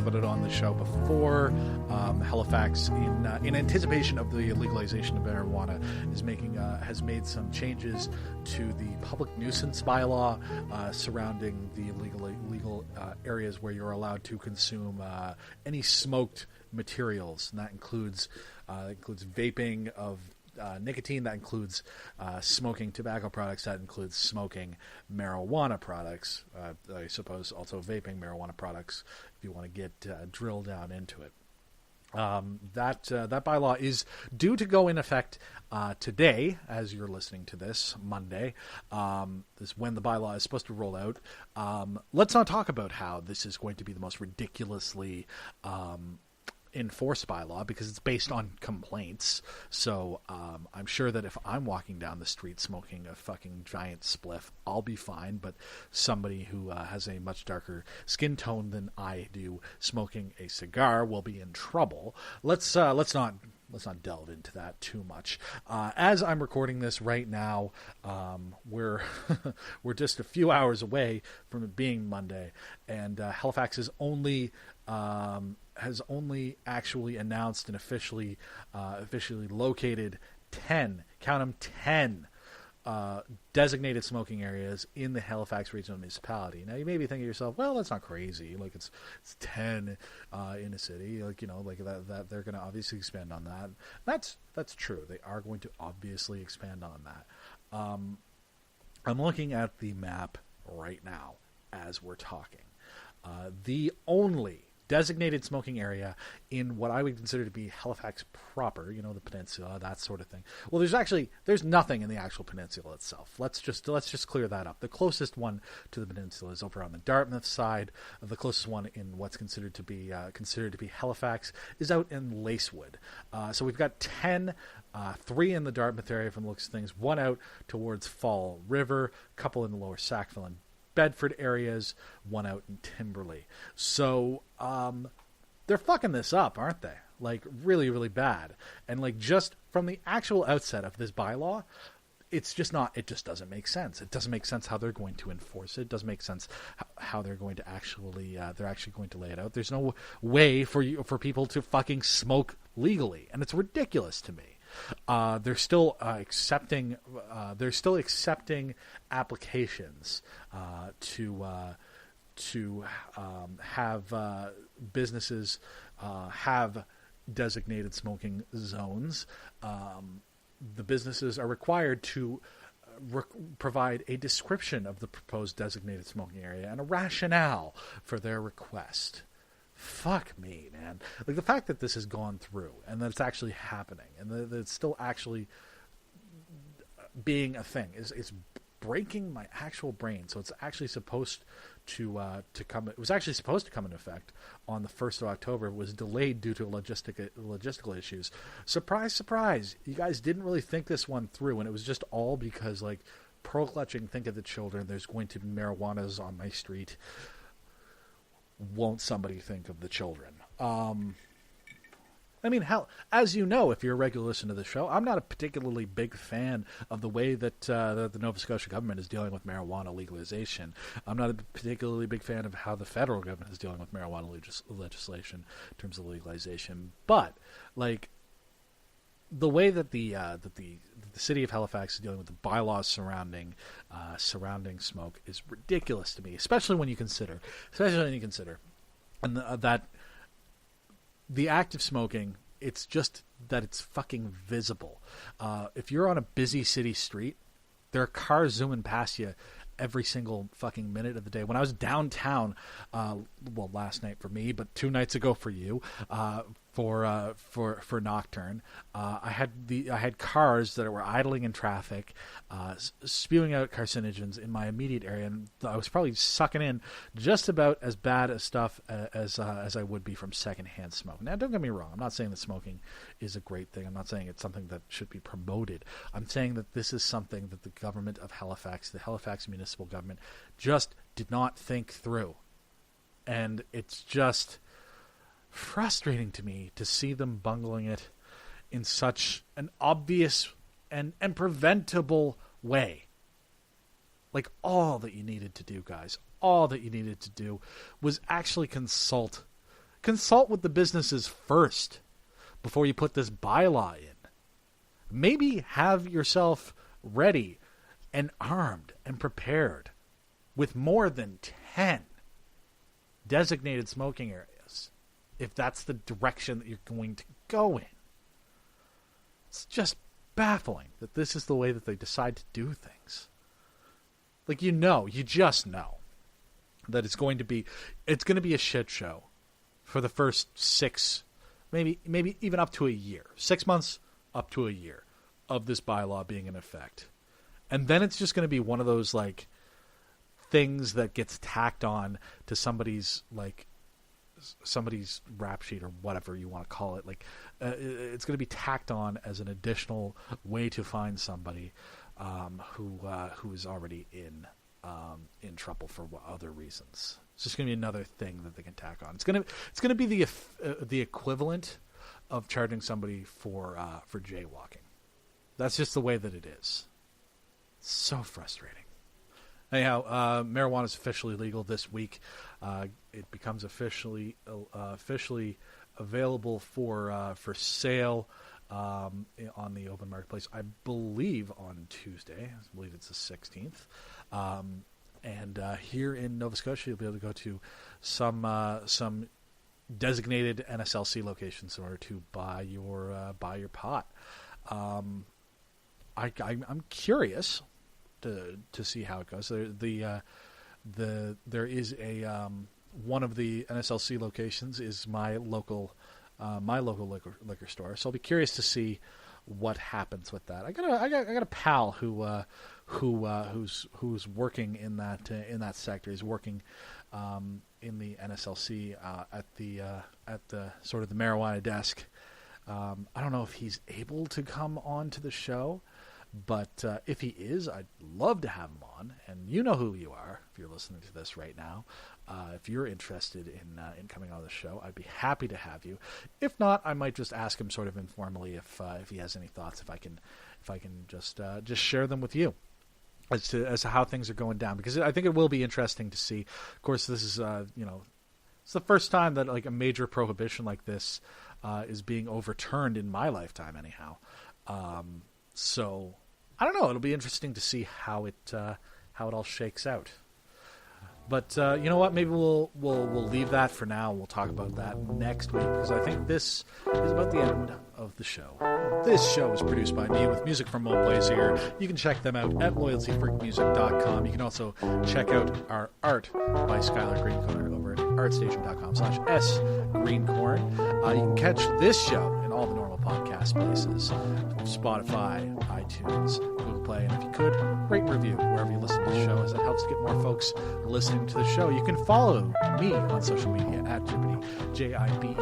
about it on the show before. Halifax, in anticipation of the legalization of marijuana, has made some changes to the public nuisance bylaw surrounding the legal areas where you're allowed to consume any smoked materials, and that includes vaping of nicotine, that includes smoking tobacco products, that includes smoking marijuana products, I suppose also vaping marijuana products if you want to get drilled down into it. That bylaw is due to go in effect today, as you're listening to this, Monday. This is when the bylaw is supposed to roll out. Let's not talk about how this is going to be the most ridiculously enforced bylaw, because it's based on complaints. So I'm sure that if I'm walking down the street smoking a fucking giant spliff, I'll be fine. But somebody who has a much darker skin tone than I do smoking a cigar will be in trouble. Let's not delve into that too much. As I'm recording this right now, we're just a few hours away from it being Monday, and Halifax has only actually announced and officially located 10, count them, 10 designated smoking areas in the Halifax Regional Municipality. Now you may be thinking to yourself, well, that's not crazy. Like it's 10 in a city, like, you know, like that they're going to obviously expand on that. That's true. They are going to obviously expand on that. I'm looking at the map right now as we're talking. The only designated smoking area in what I would consider to be Halifax proper, you know, the peninsula, that sort of thing. Well, there's nothing in the actual peninsula itself. Let's just clear that up. The closest one to the peninsula is over on the Dartmouth side. The closest one in what's considered to be Halifax is out in Lacewood. So we've got 10. 3 in the Dartmouth area from the looks of things, 1 out towards Fall River, a couple in the lower Sackville and Bedford areas, 1 out in Timberley. So they're fucking this up, aren't they? Like really, really bad. And like just from the actual outset of this bylaw, it just doesn't make sense. It doesn't make sense how they're going to enforce it. It doesn't make sense how they're going to they're actually going to lay it out. There's no way for people to fucking smoke legally, and it's ridiculous to me. They're still accepting applications to have businesses have designated smoking zones. The businesses are required to provide a description of the proposed designated smoking area and a rationale for their request. Fuck me, man. Like the fact that this has gone through and that it's actually happening and that it's still actually being a thing is breaking my actual brain. So it's actually supposed to come. It was actually supposed to come into effect on the 1st of October. It was delayed due to logistical issues. Surprise, surprise. You guys didn't really think this one through, and it was just all because, like, pearl clutching, think of the children. There's going to be marijuanas on my street. Won't somebody think of the children? I mean, hell, as you know, if you're a regular listener to the show, I'm not a particularly big fan of the way that the Nova Scotia government is dealing with marijuana legalization. I'm not a particularly big fan of how the federal government is dealing with marijuana legislation in terms of legalization. But, like, the way that the city of Halifax is dealing with the bylaws surrounding smoke is ridiculous to me, especially when you consider, and that the act of smoking, it's just that it's fucking visible. If you're on a busy city street, there are cars zooming past you every single fucking minute of the day. When I was downtown, last night for me, but 2 nights ago for you, for Nocturne, I had cars that were idling in traffic, spewing out carcinogens in my immediate area, and I was probably sucking in just about as bad a stuff as I would be from secondhand smoke. Now, don't get me wrong. I'm not saying that smoking is a great thing. I'm not saying it's something that should be promoted. I'm saying that this is something that the government of Halifax, the Halifax municipal government, just did not think through. And it's just frustrating to me to see them bungling it in such an obvious and preventable way. Like, all that you needed to do, guys, all that you needed to do was actually consult consult with the businesses first before you put this bylaw in. Maybe have yourself ready and armed and prepared with more than 10 designated smoking areas, if that's the direction that you're going to go in. It's just baffling that this is the way that they decide to do things. Like, you just know that it's going to be a shit show for the first 6, maybe even up to a year, 6 months up to a year of this bylaw being in effect. And then it's just going to be one of those, like, things that gets tacked on to somebody's rap sheet or whatever you want to call it. Like, it's going to be tacked on as an additional way to find somebody who is already in trouble for other reasons. It's just going to be another thing that they can tack on. It's going to be the equivalent of charging somebody for jaywalking. That's just the way that it is. It's so frustrating. Anyhow, marijuana is officially legal this week. It becomes officially available for sale on the open marketplace, I believe, on Tuesday. I believe it's the 16th. And here in Nova Scotia, you'll be able to go to some designated NSLC locations in order to buy your pot. I'm curious to see how it goes. There is a one of the NSLC locations is my local liquor store, so I'll be curious to see what happens with that. I got a pal who's working in that sector. He's working in the NSLC at the sort of the marijuana desk. I don't know if he's able to come on to the show, but if he is, I'd love to have him on. And you know who you are if you're listening to this right now. If you're interested in coming on the show, I'd be happy to have you. If not, I might just ask him sort of informally if he has any thoughts. If I can just share them with you as to how things are going down, because I think it will be interesting to see. Of course, this is it's the first time that like a major prohibition like this is being overturned in my lifetime. Anyhow, so I don't know. It'll be interesting to see how it all shakes out. But you know what? Maybe we'll leave that for now. We'll talk about that next week, because I think this is about the end of the show. This show is produced by me with music from Mo Blazier. You can check them out at loyaltyfreakmusic.com. You can also check out our art by Skylar Greencorn over at artstation.com/sgreencorn. You can catch this show in all the normal podcast places: Spotify, iTunes, Google Play, and if you could, rate and review wherever you listen to the show, as it helps get more folks listening to the show. You can follow me on social media at Jiberdy, Jiberdy,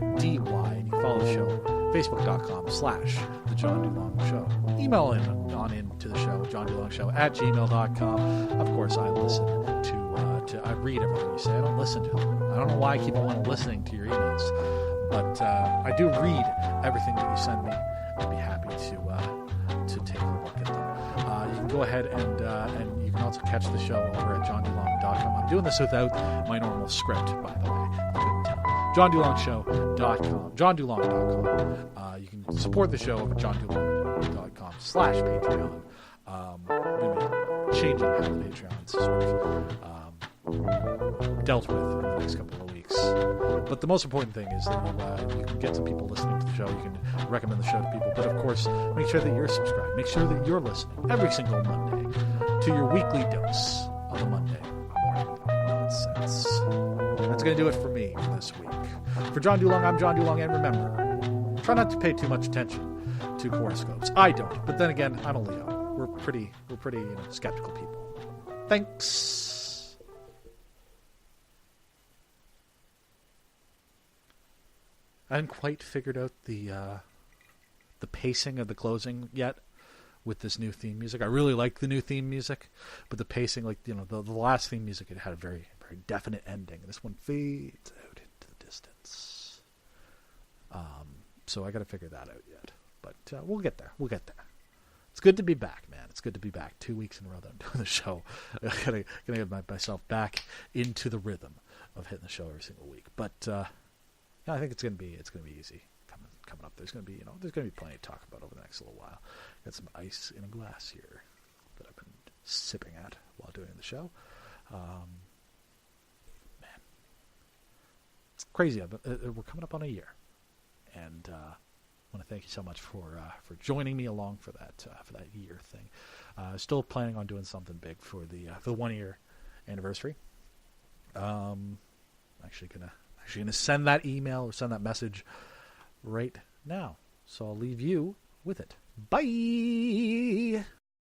and you can follow the show Facebook.com/The John DuLong Show. Email on in to the show, johndulong@gmail.com. Of course, I listen I read everything you say. I don't listen to them. I don't know why I keep on listening to your emails, but I do read everything that you send me. I'd be happy to take a look at them. You can go ahead and you can also catch the show over at johndulong.com. I'm doing this without my normal script, by the way. You couldn't tell. johndulong.com. johndulong.com. You can support the show over at johndulong.com/Patreon. We're going to be changing how the Patreon is sort of dealt with in the next couple of weeks. But the most important thing is that you can get some people listening to the show. You can recommend the show to people. But of course, make sure that you're subscribed. Make sure that you're listening every single Monday to your weekly dose of the Monday morning nonsense. That's going to do it for me for this week. For John DuLong, I'm John DuLong, and remember, try not to pay too much attention to horoscopes. I don't, but then again, I'm a Leo. We're pretty skeptical people. Thanks. I haven't quite figured out the pacing of the closing yet with this new theme music. I really like the new theme music, but the pacing, the last theme music, it had a very, very definite ending. This one fades out into the distance. So I got to figure that out yet. But we'll get there. It's good to be back, man. It's good to be back. 2 weeks in a row that I'm doing the show. I gotta get myself back into the rhythm of hitting the show every single week. But I think it's gonna be easy coming up. There's gonna be plenty to talk about over the next little while. Got some ice in a glass here that I've been sipping at while doing the show. Man, it's crazy. We're coming up on a year, and I want to thank you so much for joining me along for that year thing. Still planning on doing something big for the 1 year anniversary. Actually gonna send that email or send that message right now. So I'll leave you with it. Bye.